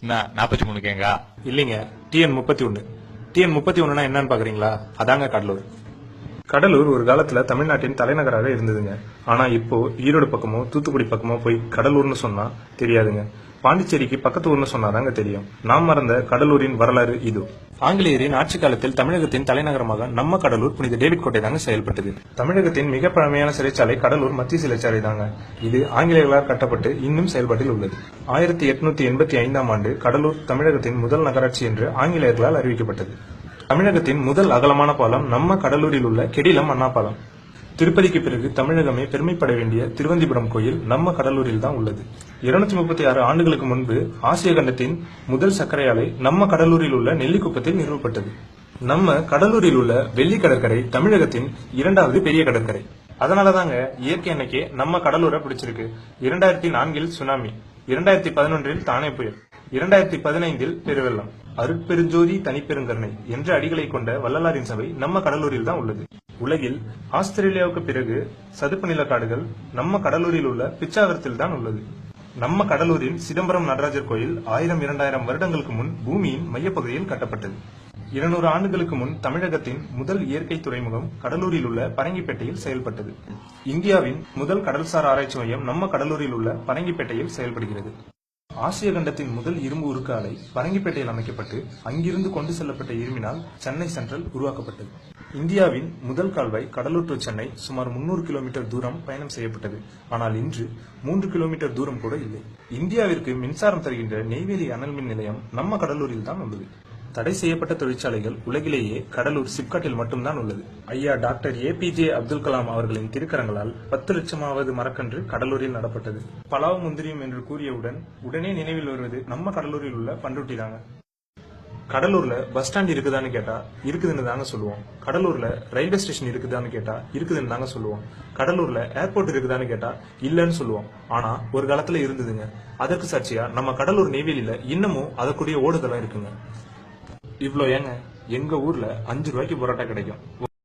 என்ன 43 கேங்கா? இல்லைங்க, TN31. TN31னா என்னன்னு பாக்குறீங்களா? அதாங்க கடலூர். கடலூர் ஒரு காலத்துல தமிழ்நாட்டின் தலைநகராக இருந்ததுங்க. ஆனா இப்போ ஈரோடு பக்கமோ தூத்துக்குடி பக்கமோ போய் கடலூர்னு சொன்னா தெரியாதுங்க. பாண்டிச்சேரிக்கு பக்கத்து ஊர்னு சொன்னாதாங்க தெரியும். நாம் மறந்த கடலூரின் வரலாறு இது. ஆங்கிலேயரின் ஆட்சி காலத்தில் தமிழகத்தின் தலைநகரமாக நம்ம கடலூர் புனித டேவிட் கோட்டை தாங்க செயல்பட்டது. தமிழகத்தின் மிக பழமையான சிறைச்சாலை கடலூர் மத்திய சிறைச்சாலை தாங்க. இது ஆங்கிலேயர்களால் கட்டப்பட்டு இன்னும் செயல்பாட்டில் உள்ளது. 1885ஆம் ஆண்டு கடலூர் தமிழகத்தின் முதல் நகராட்சி என்று ஆங்கிலேயர்களால் அறிவிக்கப்பட்டது. தமிழகத்தின் முதல் அகலமான பாலம் நம்ம கடலூரில் உள்ள கெடிலம் அண்ணா பாலம். திருப்பதிக்கு பிறகு தமிழகமே பெருமைப்பட வேண்டிய திருவந்திபுரம் கோயில் நம்ம கடலூரில் தான் உள்ளது. 236 ஆண்டுகளுக்கு முன்பு ஆசிய கண்டத்தின் முதல் சர்க்கரை ஆலை நம்ம கடலூரில் உள்ள நெல்லிக்குப்பத்தில் நிறுவப்பட்டது. நம்ம கடலூரில் உள்ள வெள்ளி கடற்கரை தமிழகத்தின் 2வது பெரிய கடற்கரை. அதனாலதாங்க இயற்கை அன்னைக்கே நம்ம கடலூரை பிடிச்சிருக்கு. 2004இல் சுனாமி, 2011இல் தானே புயல், 2015இல் பெருவெள்ளம். அருட்பெருஞ்சோதி தனிப்பெருங்கருணை என்ற அடிகளை கொண்ட வள்ளலாரின் சபை நம்ம கடலூரில் தான் உள்ளது. உலகில் ஆஸ்திரேலியாவுக்கு பிறகு சதுப்பு நில காடுகள் நம்ம கடலூரில் உள்ள பிச்சாவரத்தில் தான் உள்ளது. நம்ம கடலூரின் சிதம்பரம் நடராஜர் கோயில் 1000-2000 வருடங்களுக்கு முன் பூமியின் மையப்பகுதியில் கட்டப்பட்டது. 200 ஆண்டுகளுக்கு முன் தமிழகத்தின் முதல் இயற்கை துறைமுகம் கடலூரில் உள்ள பரங்கிப்பேட்டையில் செயல்பட்டது. இந்தியாவின் முதல் கடல்சார் ஆராய்ச்சி மையம் நம்ம கடலூரில் உள்ள பரங்கிப்பேட்டையில் செயல்படுகிறது. ஆசிய கண்டத்தின் முதல் இரும்பு உருக்கு ஆலை பரங்கிப்பேட்டையில் அமைக்கப்பட்டு அங்கிருந்து கொண்டு செல்லப்பட்ட இரும்பினால் சென்னை சென்ட்ரல் உருவாக்கப்பட்டது. இந்தியாவின் முதல் கால்வாய் கடலூர் டு சென்னை சுமார் 300 கிலோமீட்டர் தூரம் பயணம் செய்யப்பட்டது. ஆனால் இன்று 3 கிலோமீட்டர் தூரம் கூட இல்லை. இந்தியாவிற்கு மின்சாரம் தருகின்ற நெய்வேலி அனல் மின் நிலையம் நம்ம கடலூரில் தான் உள்ளது. தடை செய்யப்பட்ட தொழிற்சாலைகள் உலகிலேயே கடலூர் சிப்காட்டில் மட்டும்தான் உள்ளது. ஐயா டாக்டர் APJ அப்துல் கலாம் அவர்களின் திருக்கரங்களால் 10 லட்சமாவது மரக்கன்று கடலூரில் நடப்பட்டது. பலாவு முந்திரியும் என்று கூறியவுடன் உடனே நினைவில் வருவது நம்ம கடலூரில் உள்ள பண்ருட்டி தாங்க. கடலூர்ல பஸ் ஸ்டாண்ட் இருக்குதான்னு கேட்டா இருக்குதுன்னு தாங்க சொல்லுவோம். கடலூர்ல ரயில்வே ஸ்டேஷன் இருக்குதான்னு கேட்டா இருக்குதுன்னு தாங்க சொல்லுவோம். கடலூர்ல ஏர்போர்ட் இருக்குதான்னு கேட்டா இல்லன்னு சொல்லுவோம். ஆனா ஒரு காலத்துல இருந்ததுங்க. அதற்கு சாட்சியா நம்ம கடலூர் நெய்வேலியில இன்னமும் அதற்குரிய ஓடுதலாம் இருக்குங்க. இவ்ளோ ஏங்க, எங்க ஊர்ல 5 ரூபாய்க்கு பரோட்டா கிடைக்கும்.